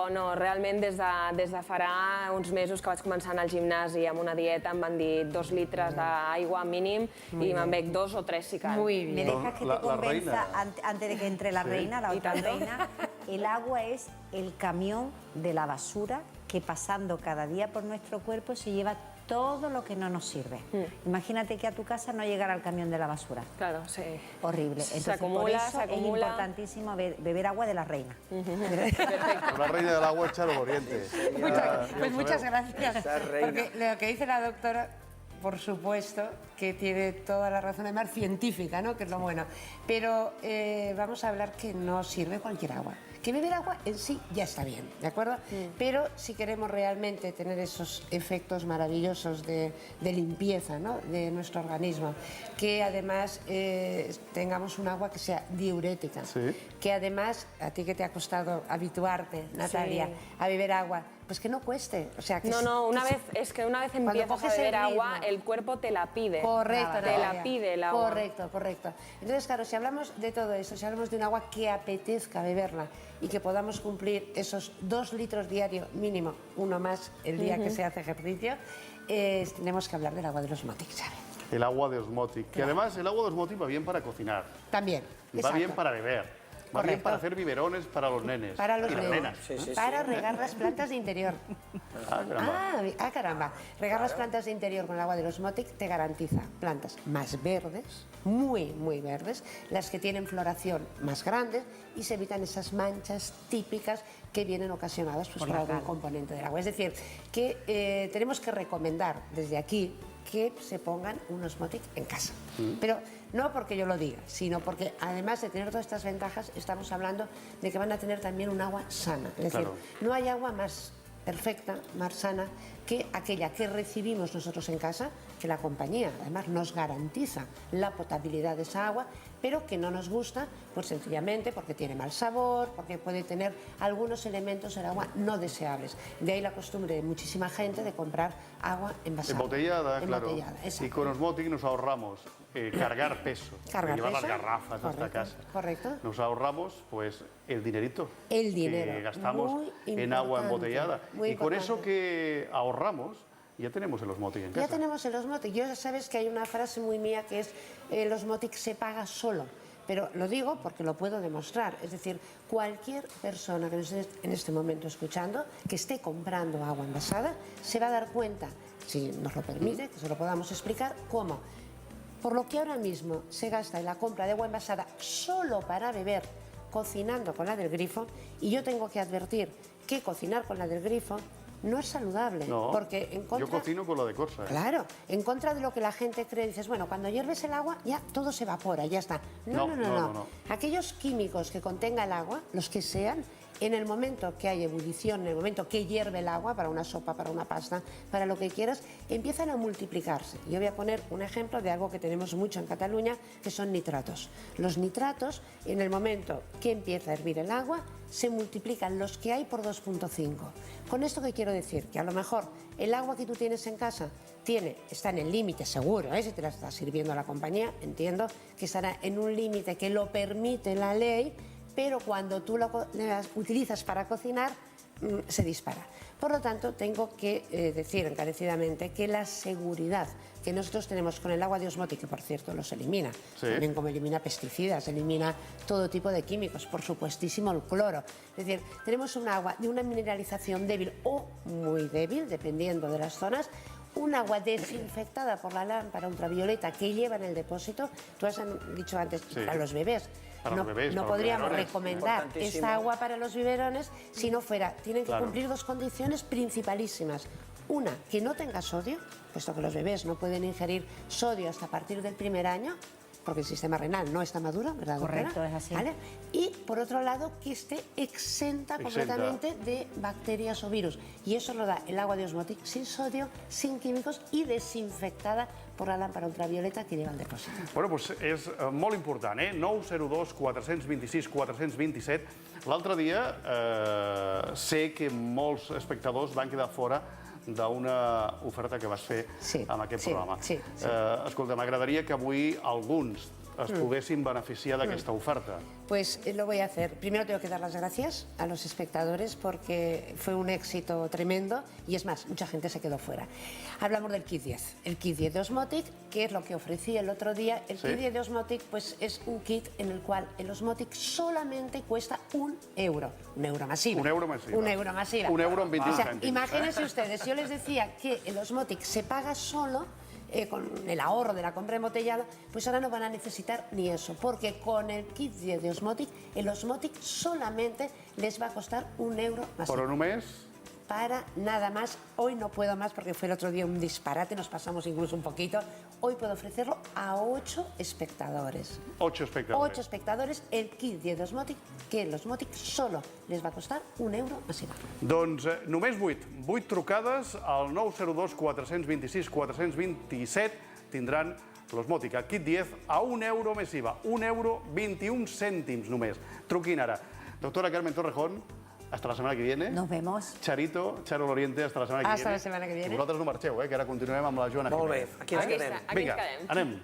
Però no, realment des de farà uns mesos que vaig començar a anar al gimnasi amb una dieta em van dir 2 litres d'aigua mínim i me'n bec 2 o 3 si cal. Muy bien. ¿Me dejas que te convenza, antes de que entre la reina, la otra reina? El agua es el camión de la basura que pasando cada día por nuestro cuerpo se lleva todo lo que no nos sirve. Imagínate que a tu casa no llegara el camión de la basura. Claro, sí. Horrible. Entonces, por eso es importantísimo beber agua de la reina. La reina del agua echa al oriente. Pues muchas gracias. Porque lo que dice la doctora, por supuesto, que tiene toda la razón, además científica, ¿no? Que es lo bueno. Pero vamos a hablar que no sirve cualquier agua. Que beber agua en sí ya está bien, ¿de acuerdo? Pero si queremos realmente tener esos efectos maravillosos de limpieza, ¿no?, de nuestro organismo, que además tengamos un agua que sea diurética, que además, a ti que te ha costado habituarte, Natalia, a beber agua, pues que no cueste. O sea, que una vez empiezas a beber agua, el cuerpo te la pide. Correcto, te la pide el agua. Correcto. Entonces, claro, si hablamos de todo eso, si hablamos de un agua que apetezca beberla y que podamos cumplir esos 2 litros diarios mínimo, uno más el día que se hace ejercicio, tenemos que hablar del agua de osmòtic, ¿sabes? El agua de osmòtic, que además el agua de osmòtic va bien para cocinar. También. Va bien para beber. Va bien para hacer biberones para los nenes. Para los nenes. nenas. Para regar las plantas de interior. Caramba. Regar las plantas de interior con el agua de osmòtic te garantiza plantas más verdes, muy verdes, las que tienen floración más grande y se evitan esas manchas típicas que vienen ocasionadas por algún componente del agua. Es decir, que tenemos que recomendar desde aquí que se pongan un osmòtic en casa. Pero no porque yo lo diga, sino porque además de tener todas estas ventajas, estamos hablando de que van a tener también un agua sana. Es decir, no hay agua más perfecta, más sana, que aquella que recibimos nosotros en casa, que la compañía además nos garantiza la potabilidad de esa agua, pero que no nos gusta, pues sencillamente porque tiene mal sabor, porque puede tener algunos elementos del agua no deseables. De ahí la costumbre de muchísima gente de comprar agua envasada. Embotellada, claro. Exacto. Y con osmòtic nos ahorramos cargar peso, llevar las garrafas hasta casa. Correcto. Nos ahorramos pues el dinerito que gastamos en agua embotellada. Y con eso que ahorramos, ya tenemos el osmòtic en casa. Ya tenemos el osmòtic. Yo ya sabes que hay una frase muy mía que es el osmòtic se paga solo. Pero lo digo porque lo puedo demostrar. Es decir, cualquier persona que nos esté en este momento escuchando, que esté comprando agua envasada, se va a dar cuenta, si nos lo permite, que se lo podamos explicar, cómo, por lo que ahora mismo se gasta en la compra de agua envasada solo para beber, cocinando con la del grifo, y yo tengo que advertir que cocinar con la del grifo no es saludable. No, porque en contra, yo cocino con la de Corsa. Claro, en contra de lo que la gente cree, dices, bueno, cuando hierves el agua ya todo se evapora, ya está. No. Aquellos químicos que contenga el agua, los que sean, en el momento que hay ebullición, en el momento que hierve el agua, para una sopa, para una pasta, para lo que quieras, empiezan a multiplicarse. Yo voy a poner un ejemplo de algo que tenemos mucho en Cataluña, que son nitratos. Los nitratos, en el momento que empieza a hervir el agua, se multiplican los que hay por 2.5. ¿Con esto qué quiero decir? Que a lo mejor el agua que tú tienes en casa está en el límite seguro, si te la está sirviendo la compañía, entiendo que estará en un límite que lo permite la ley, pero cuando tú la utilizas para cocinar, se dispara. Por lo tanto, tengo que decir encarecidamente que la seguridad que nosotros tenemos con el agua de osmòtic, que por cierto los elimina, también como elimina pesticidas, elimina todo tipo de químicos, por supuestísimo el cloro. Es decir, tenemos un agua de una mineralización débil o muy débil, dependiendo de las zonas, un agua desinfectada por la lámpara ultravioleta que lleva en el depósito. Tú has dicho antes, para los bebés. No podríamos recomendar esta agua para los biberones si no fuera. Tienen que cumplir 2 condiciones principalísimas. Una, que no tenga sodio, puesto que los bebés no pueden ingerir sodio hasta a partir del primer año, porque el sistema renal no está maduro, ¿verdad, doctora? Correcto, es así. ¿Vale? Y, por otro lado, que esté exenta completamente de bacterias o virus. Y eso lo da el agua de osmòtic sin sodio, sin químicos y desinfectada por la lámpara ultravioleta que lleva el depósito. Bueno, doncs és molt important, 902 426 427. L'altre dia sé que molts espectadors van quedar fora d'una oferta que vas fer amb aquest programa. Escolta, m'agradaria que avui alguns es poguessin beneficiar d'aquesta oferta? Pues lo voy a hacer. Primero tengo que dar las gracias a los espectadores porque fue un éxito tremendo y es más, mucha gente se quedó fuera. Hablamos del kit 10. El kit 10 de Osmotic, que es lo que ofrecí el otro día. El kit 10 de Osmotic pues, es un kit en el cual el Osmotic solamente cuesta €1. €1 masiva. €1 masiva. €1 masiva. €1 en 20 cèntims. Imagínense ustedes, yo les decía que el Osmotic se paga solo con el ahorro de la compra embotellada, pues ahora no van a necesitar ni eso, porque con el kit 10 de Osmotic, el Osmotic solamente les va a costar €1 más. Però només... Para nada más. Hoy no puedo más porque fue el otro día un disparate, nos pasamos incluso un poquito. Hoy puedo ofrecerlo a 8 espectadores. 8 espectadores. 8 espectadores, el kit 10 de Osmotic, que el Osmotic solo les va a costar €1 masiva. Doncs només 8. 8 trucades al 902 426 427 tindran l'Osmotic, el kit 10, a €1 més IVA. €1,21 només. Truquin ara. Doctora Carmen Torrejón, hasta la semana que viene. Nos vemos. Charito, Charo Loriente, hasta la setmana que viene. Hasta la setmana que viene. I vosaltres no marxeu, que ara continuem amb la Joana Jiménez. Molt bé, aquí ens quedem. Aquí ens quedem. Vinga, anem.